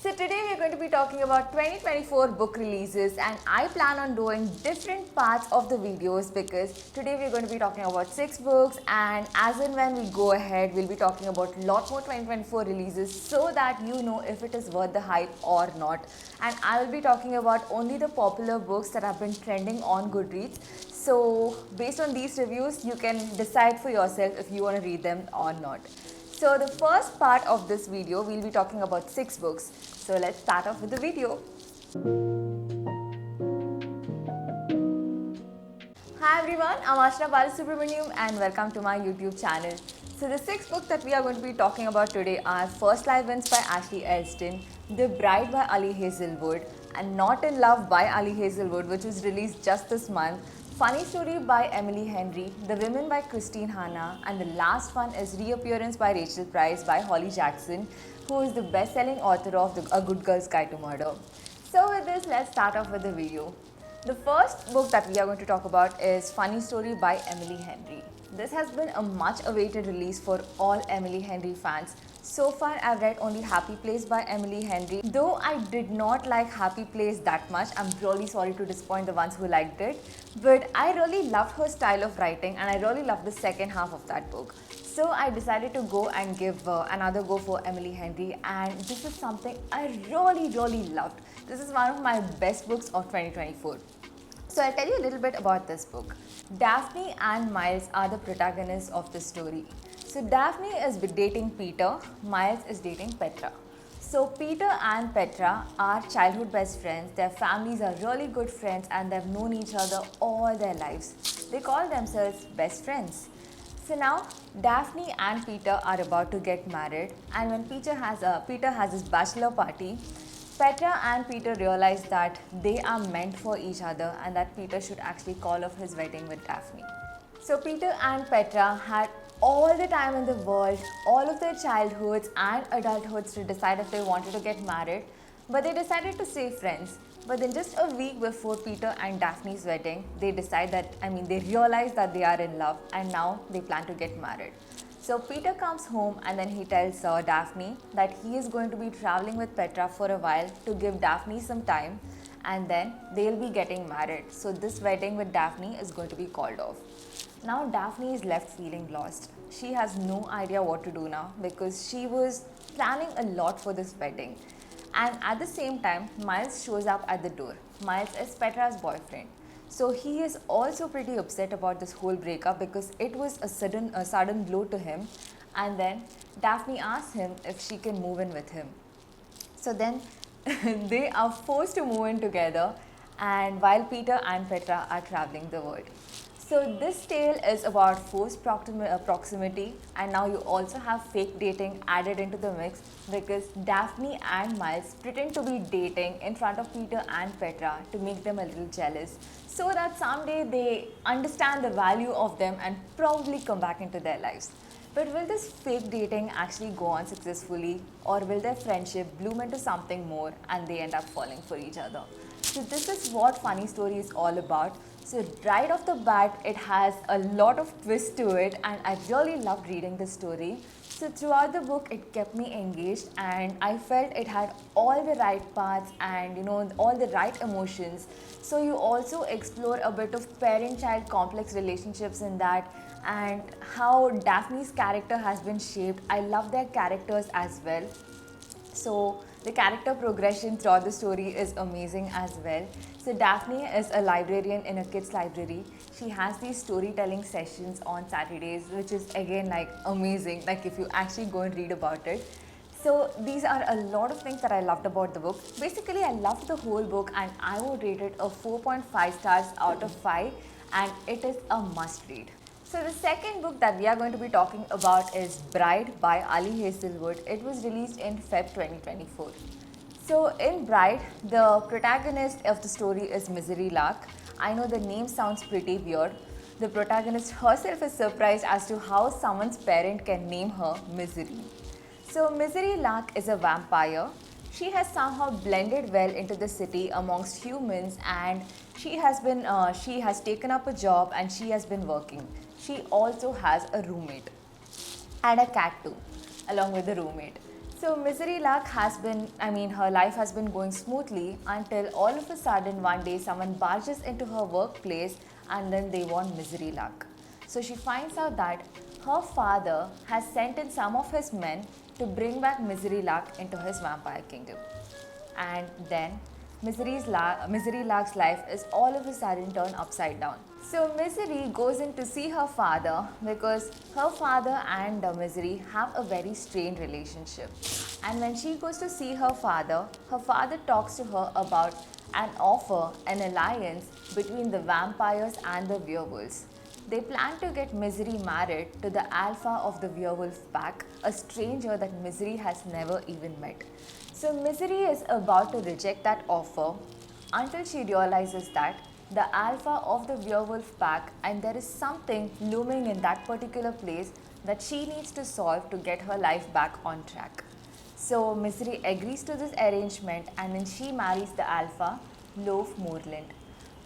So today we are going to be talking about 2024 book releases, and I plan on doing different parts of the videos because today we are going to be talking about 6 books, and as and when we go ahead we'll be talking about a lot more 2024 releases so that you know if it is worth the hype or not. And I will be talking about only the popular books that have been trending on Goodreads. So based on these reviews you can decide for yourself if you want to read them or not. So the first part of this video, we'll be talking about 6 books. So let's start off with the video. Hi everyone, I'm Ashna Balasubramaniam and welcome to my YouTube channel. So the 6 books that we are going to be talking about today are First Live Wins by Ashley Elston, The Bride by Ali Hazelwood, and Not in Love by Ali Hazelwood, which was released just this month. Funny Story by Emily Henry, The Women by Christine Hanna, and the last one is Reappearance by Rachel Price by Holly Jackson, who is the best-selling author of A Good Girl's Guide to Murder. So with this, let's start off with the video. The first book that we are going to talk about is Funny Story by Emily Henry. This has been a much awaited release for all Emily Henry fans. So far I've read only Happy Place by Emily Henry. Though I did not like Happy Place that much, I'm really sorry to disappoint the ones who liked it. But I really loved her style of writing and I really loved the second half of that book. So I decided to go and give another go for Emily Henry, and this is something I really loved. This is one of my best books of 2024. So I'll tell you a little bit about this book. Daphne and Miles are the protagonists of the story. So Daphne is dating Peter, Miles is dating Petra. So Peter and Petra are childhood best friends. Their families are really good friends and they've known each other all their lives. They call themselves best friends. So now Daphne and Peter are about to get married, and when Peter has his bachelor party, Petra and Peter realize that they are meant for each other and that Peter should actually call off his wedding with Daphne. So Peter and Petra had all the time in the world, all of their childhoods and adulthoods to decide if they wanted to get married, but they decided to stay friends. But then just a week before Peter and Daphne's wedding, they realize that they are in love and now they plan to get married. So Peter comes home and then he tells Daphne that he is going to be traveling with Petra for a while to give Daphne some time, and then they'll be getting married. So this wedding with Daphne is going to be called off. Now Daphne is left feeling lost. She has no idea what to do now because she was planning a lot for this wedding. And at the same time, Miles shows up at the door. Miles is Petra's boyfriend. So he is also pretty upset about this whole breakup because it was a sudden blow to him. And then Daphne asks him if she can move in with him. So then they are forced to move in together, and while Peter and Petra are traveling the world. So this tale is about forced proximity, and now you also have fake dating added into the mix because Daphne and Miles pretend to be dating in front of Peter and Petra to make them a little jealous so that someday they understand the value of them and probably come back into their lives. But will this fake dating actually go on successfully, or will their friendship bloom into something more and they end up falling for each other? So this is what Funny Story is all about. So right off the bat, it has a lot of twist to it and I really loved reading this story. So throughout the book, it kept me engaged and I felt it had all the right parts and all the right emotions. So you also explore a bit of parent-child complex relationships in that, and how Daphne's character has been shaped. I love their characters as well. So the character progression throughout the story is amazing as well. So Daphne is a librarian in a kids library. She has these storytelling sessions on Saturdays, which is again like amazing, like if you actually go and read about it. So these are a lot of things that I loved about the book. Basically I loved the whole book and I would rate it a 4.5 stars out of 5, and it is a must read. So the second book that we are going to be talking about is Bride by Ali Hazelwood. It was released in Feb 2024. So in Bride, the protagonist of the story is Misery Lark. I know the name sounds pretty weird. The protagonist herself is surprised as to how someone's parent can name her Misery. So Misery Lark is a vampire. She has somehow blended well into the city amongst humans, and she has taken up a job and she has been working. She also has a roommate and a cat too, along with the roommate. So Misery Luck her life has been going smoothly until all of a sudden one day someone barges into her workplace and then they want Misery Luck. So she finds out that her father has sent in some of his men to bring back Misery Luck into his vampire kingdom. And then Misery Luck's life is all of a sudden turned upside down. So Misery goes in to see her father because her father and Misery have a very strained relationship. And when she goes to see her father talks to her about an offer, an alliance between the vampires and the werewolves. They plan to get Misery married to the alpha of the werewolf pack, a stranger that Misery has never even met. So Misery is about to reject that offer until she realizes that the alpha of the werewolf pack and there is something looming in that particular place that she needs to solve to get her life back on track. So Misery agrees to this arrangement and then she marries the alpha, Loaf Moorland.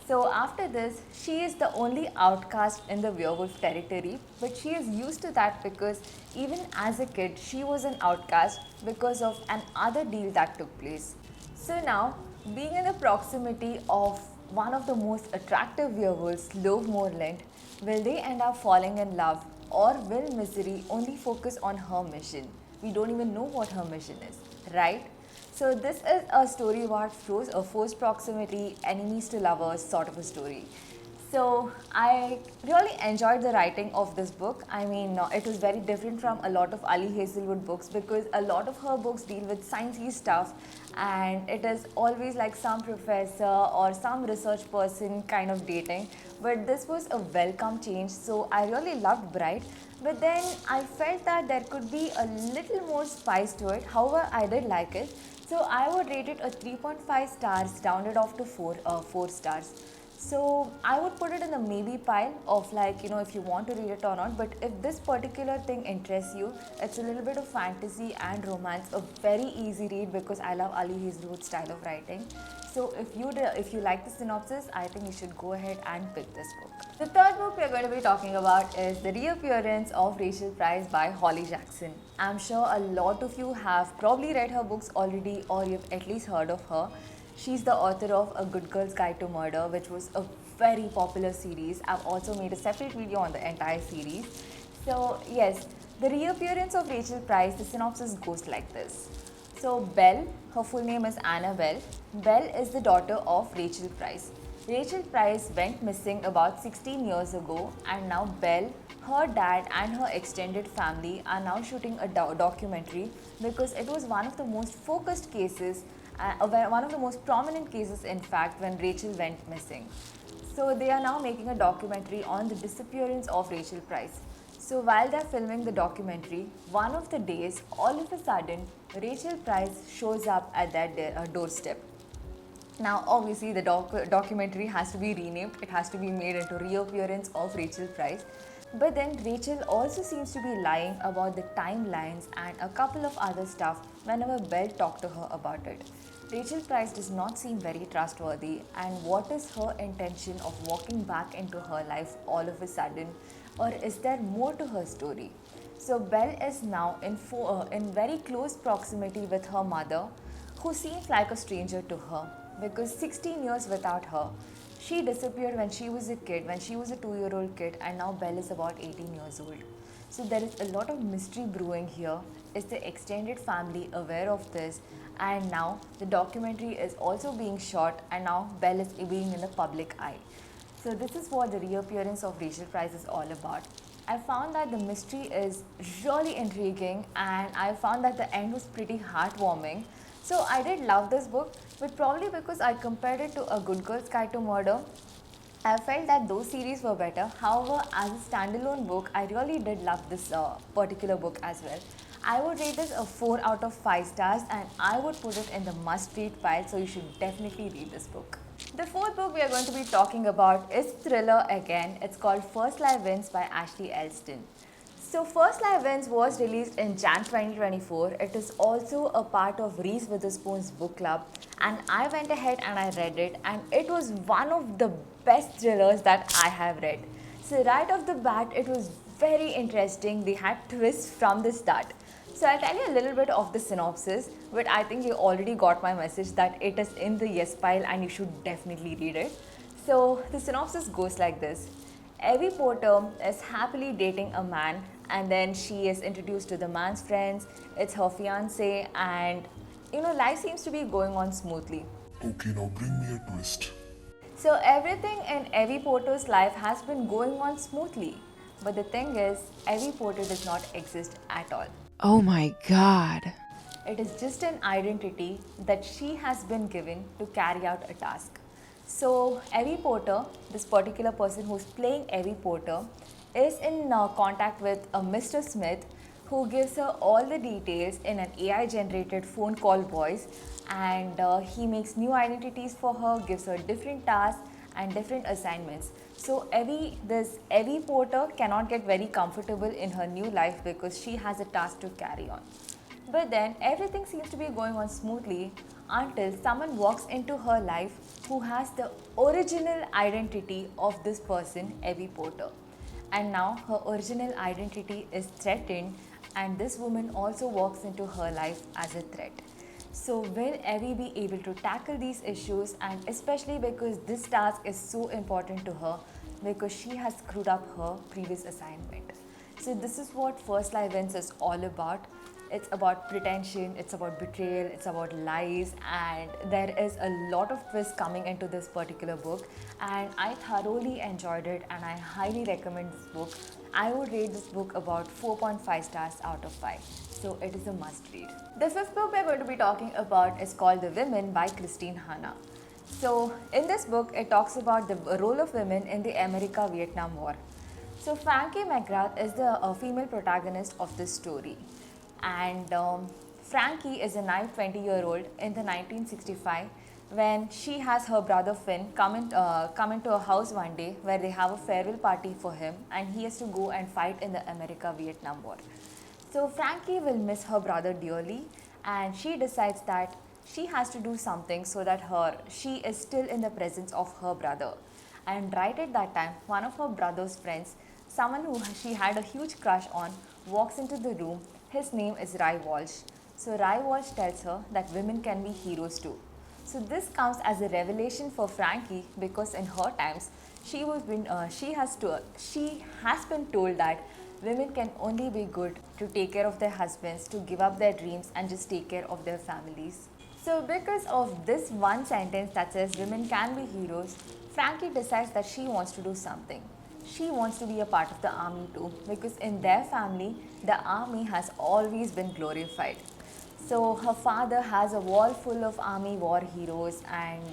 So after this, she is the only outcast in the werewolf territory, but she is used to that because even as a kid, she was an outcast because of another deal that took place. So now, being in the proximity of one of the most attractive werewolves, Loaf Moorland, will they end up falling in love or will Misery only focus on her mission? We don't even know what her mission is, right? So this is a story about forced proximity, enemies to lovers sort of a story. So I really enjoyed the writing of this book. It was very different from a lot of Ali Hazelwood books because a lot of her books deal with sciencey stuff and it is always like some professor or some research person kind of dating. But this was a welcome change, so I really loved Bright. But then I felt that there could be a little more spice to it. However, I did like it. So I would rate it a 3.5 stars, rounded off to 4 stars. So I would put it in the maybe pile of if you want to read it or not. But if this particular thing interests you, it's a little bit of fantasy and romance, a very easy read because I love Ali Hazelwood's style of writing. So if you like the synopsis, I think you should go ahead and pick this book. The third book we're going to be talking about is The Reappearance of Rachel Price by Holly Jackson. I'm sure a lot of you have probably read her books already or you've at least heard of her. She's the author of A Good Girl's Guide to Murder, which was a very popular series. I've also made a separate video on the entire series. So yes, The Reappearance of Rachel Price, the synopsis goes like this. So Belle, her full name is Annabelle. Belle is the daughter of Rachel Price. Rachel Price went missing about 16 years ago and now Belle, her dad and her extended family are now shooting a documentary because it was one of the most focused cases, one of the most prominent cases in fact when Rachel went missing. So they are now making a documentary on the disappearance of Rachel Price. So while they're filming the documentary, one of the days, all of a sudden, Rachel Price shows up at their doorstep. Now obviously the documentary has to be renamed, it has to be made into Reappearance of Rachel Price. But then Rachel also seems to be lying about the timelines and a couple of other stuff whenever Belle talked to her about it. Rachel Price does not seem very trustworthy, and what is her intention of walking back into her life all of a sudden, or is there more to her story? So Belle is now in very close proximity with her mother, who seems like a stranger to her because 16 years without her. She disappeared when she was a kid, when she was a 2-year-old kid, and now Belle is about 18 years old. So there is a lot of mystery brewing here. Is the extended family aware of this? And now the documentary is also being shot and now Belle is being in the public eye. So this is what The Reappearance of Rachel Price is all about. I found that the mystery is really intriguing and I found that the end was pretty heartwarming. So I did love this book, but probably because I compared it to A Good Girl's Guide to Murder, I felt that those series were better. However, as a standalone book, I really did love this particular book as well. I would rate this a 4 out of 5 stars and I would put it in the must-read pile, so you should definitely read this book. The fourth book we are going to be talking about is thriller again. It's called First Life Wins by Ashley Elston. So First Life Wins was released in Jan 2024. It is also a part of Reese Witherspoon's book club and I went ahead and I read it and it was one of the best thrillers that I have read. So right off the bat, it was very interesting. They had twists from the start. So I'll tell you a little bit of the synopsis, but I think you already got my message that it is in the yes pile and you should definitely read it. So the synopsis goes like this. Evie Porter is happily dating a man, and then she is introduced to the man's friends, it's her fiance, and life seems to be going on smoothly. Okay, now bring me a twist. So everything in Evie Porter's life has been going on smoothly. But the thing is, Evie Porter does not exist at all. Oh my god. It is just an identity that she has been given to carry out a task. So Evie Porter, this particular person who's playing Evie Porter, is in contact with a Mr. Smith who gives her all the details in an AI generated phone call voice, and he makes new identities for her, gives her different tasks and different assignments. So this Evie Porter cannot get very comfortable in her new life because she has a task to carry on. But then everything seems to be going on smoothly until someone walks into her life who has the original identity of this person, Evie Porter. And now her original identity is threatened, and this woman also walks into her life as a threat. So will Evie be able to tackle these issues, and especially because this task is so important to her because she has screwed up her previous assignment. So this is what First Life Wins is all about. It's about pretension, it's about betrayal, it's about lies, and there is a lot of twists coming into this particular book, and I thoroughly enjoyed it and I highly recommend this book. I would rate this book about 4.5 stars out of 5. So it is a must read. The fifth book we're going to be talking about is called The Women by Christine Hanna. So in this book, it talks about the role of women in the America-Vietnam War. So Frankie McGrath is the female protagonist of this story. And Frankie is a naive 20-year-old in the 1965 when she has her brother Finn come into a house one day where they have a farewell party for him, and he has to go and fight in the America-Vietnam War. So Frankie will miss her brother dearly, and she decides that she has to do something so that she is still in the presence of her brother. And right at that time, one of her brother's friends, someone who she had a huge crush on, walks into the room. His name is Rai Walsh. So Rai Walsh tells her that women can be heroes too. So this comes as a revelation for Frankie because in her times she has been told that women can only be good to take care of their husbands, to give up their dreams and just take care of their families. So because of this one sentence that says women can be heroes, Frankie decides that she wants to do something. She wants to be a part of the army too, because in their family, the army has always been glorified. So her father has a wall full of army war heroes, and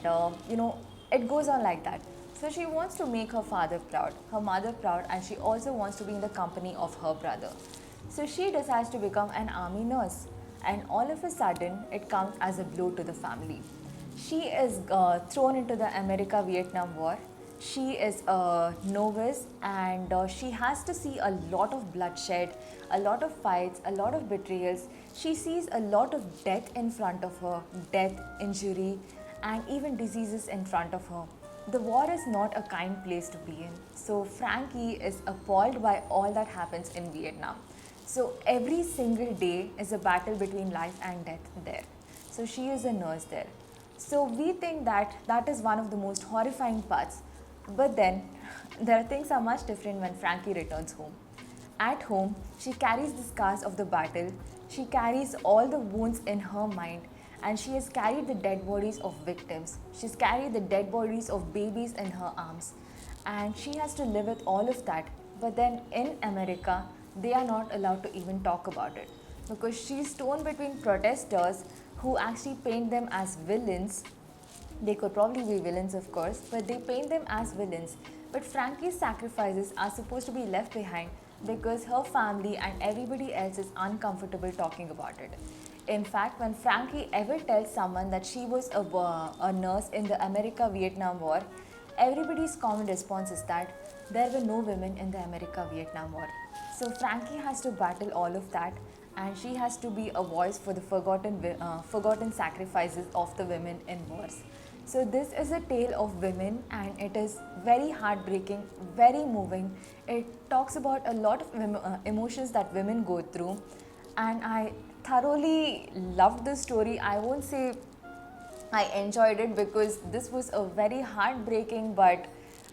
it goes on like that. So she wants to make her father proud, her mother proud, and she also wants to be in the company of her brother. So she decides to become an army nurse, and all of a sudden, it comes as a blow to the family. She is thrown into the America-Vietnam War. She is a novice, and she has to see a lot of bloodshed, a lot of fights, a lot of betrayals. She sees a lot of death in front of her, death, injury, and even diseases in front of her. The war is not a kind place to be in. So Frankie is appalled by all that happens in Vietnam. So every single day is a battle between life and death there. So she is a nurse there. So we think that that is one of the most horrifying parts. But then, things are much different when Frankie returns home. At home, she carries the scars of the battle, she carries all the wounds in her mind, and she has carried the dead bodies of victims. She's carried the dead bodies of babies in her arms. And she has to live with all of that. But then in America, they are not allowed to even talk about it. Because she's torn between protesters who actually paint them as villains. They could probably be villains, of course, but they paint them as villains. But Frankie's sacrifices are supposed to be left behind because her family and everybody else is uncomfortable talking about it. In fact, when Frankie ever tells someone that she was a nurse in the America-Vietnam War, everybody's common response is that there were no women in the America-Vietnam War. So Frankie has to battle all of that, and she has to be a voice for the forgotten sacrifices of the women in wars. So this is a tale of women, and it is very heartbreaking, very moving. It talks about a lot of emotions that women go through, and I thoroughly loved the story. I won't say I enjoyed it because this was a very heartbreaking but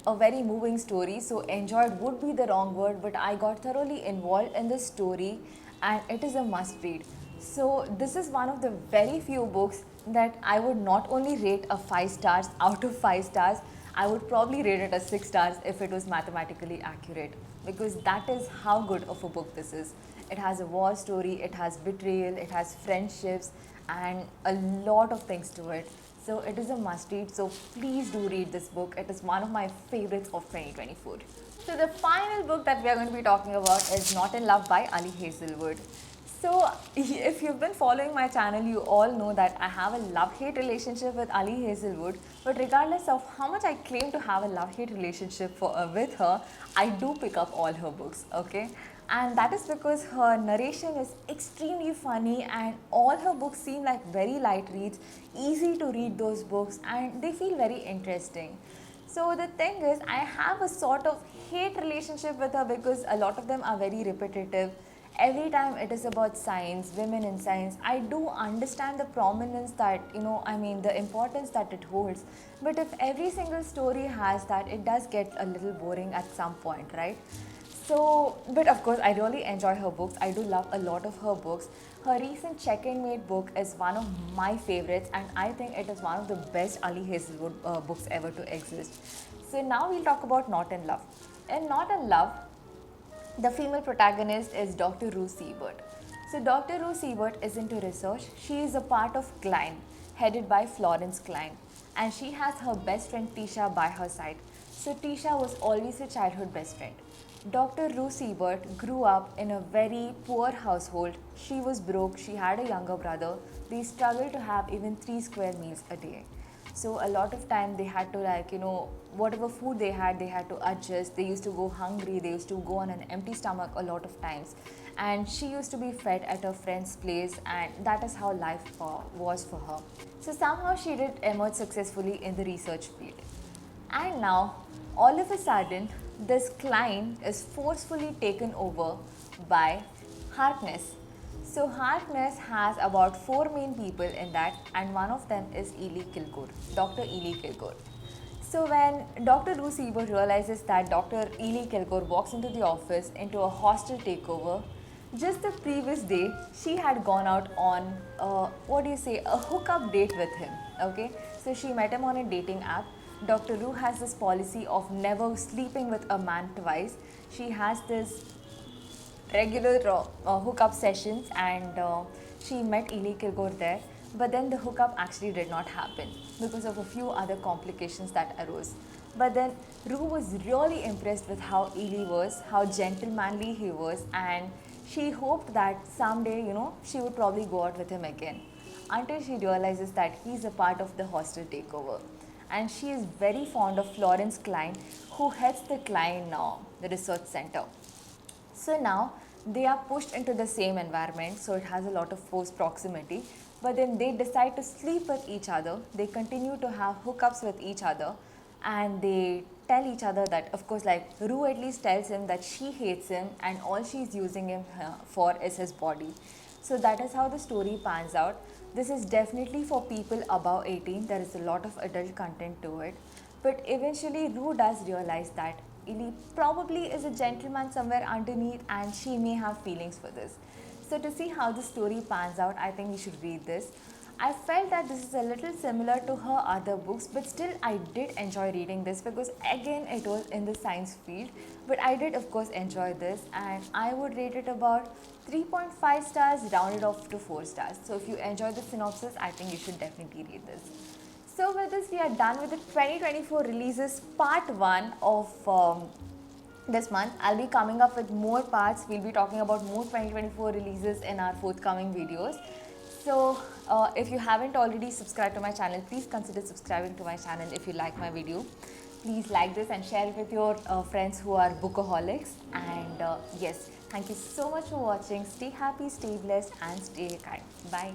a very moving story. So, enjoyed would be the wrong word, but I got thoroughly involved in the story and it is a must read. So, this is one of the very few books that I would not only rate a 5 stars out of 5 stars, I would probably rate it as 6 stars if it was mathematically accurate, because that is how good of a book this is. It has a war story, it has betrayal, it has friendships, and a lot of things to it. So it is a must read. So please do read this book. It is one of my favorites of 2024. So the final book that we are going to be talking about is Not in Love by Ali Hazelwood. So if you've been following my channel, you all know that I have a love-hate relationship with Ali Hazelwood. But regardless of how much I claim to have a love-hate relationship with her, I do pick up all her books, okay? And that is because her narration is extremely funny and all her books seem like very light reads, easy to read those books, and they feel very interesting. So the thing is, I have a sort of hate relationship with her because a lot of them are very repetitive. Every time it is about science, women in science, I do understand the prominence that, the importance that it holds. But if every single story has that, it does get a little boring at some point, right? So, but of course, I really enjoy her books. I do love a lot of her books. Her recent Check-in Mate book is one of my favorites, and I think it is one of the best Ali Hazelwood books ever to exist. So now we'll talk about Not in Love. In Not in Love, the female protagonist is Dr. Ruth Siebert. So Dr. Ruth Siebert is into research. She is a part of Klein, headed by Florence Klein, and she has her best friend Tisha by her side. So Tisha was always a childhood best friend. Dr. Ruth Siebert grew up in a very poor household. She was broke, she had a younger brother. They struggled to have even 3 square meals a day. So a lot of time they had to whatever food they had to adjust. They used to go hungry, they used to go on an empty stomach a lot of times. And she used to be fed at her friend's place, and that is how life was for her. So somehow she did emerge successfully in the research field. And now, all of a sudden, this Klein is forcefully taken over by Harkness. So Harkness has about 4 main people in that, and one of them is Ely Kilgore, Dr. Ely Kilgore. So when Dr. Ruth Siebert realizes that Dr. Ely Kilgore walks into the office into a hostile takeover, just the previous day she had gone out on a hookup date with him. Okay, so she met him on a dating app. Dr. Ru has this policy of never sleeping with a man twice. She has this regular hookup sessions, and she met Ely Kilgore there. But then the hookup actually did not happen because of a few other complications that arose. But then Ru was really impressed with how Ely was, how gentlemanly he was, and she hoped that someday, she would probably go out with him again, until she realizes that he's a part of the hostile takeover. And she is very fond of Florence Klein, who heads the Klein the research center. So now they are pushed into the same environment, so it has a lot of forced proximity. But then they decide to sleep with each other. They continue to have hookups with each other, and they tell each other that, of course, like Ru at least tells him that she hates him and all she's using him for is his body. So that is how the story pans out. This is definitely for people above 18. There is a lot of adult content to it. But eventually Ru does realize that Ely probably is a gentleman somewhere underneath, and she may have feelings for this. So to see how the story pans out, I think we should read this. I felt that this is a little similar to her other books, but still I did enjoy reading this because again it was in the science field. But I did of course enjoy this, and I would rate it about 3.5 stars rounded off to 4 stars. So if you enjoy the synopsis, I think you should definitely read this. So with this, we are done with the 2024 releases part 1 of this month. I'll be coming up with more parts. We'll be talking about more 2024 releases in our forthcoming videos. So if you haven't already subscribed to my channel, please consider subscribing to my channel if you like my video. Please like this and share it with your friends who are bookaholics. And yes, thank you so much for watching. Stay happy, stay blessed, and stay kind. Bye.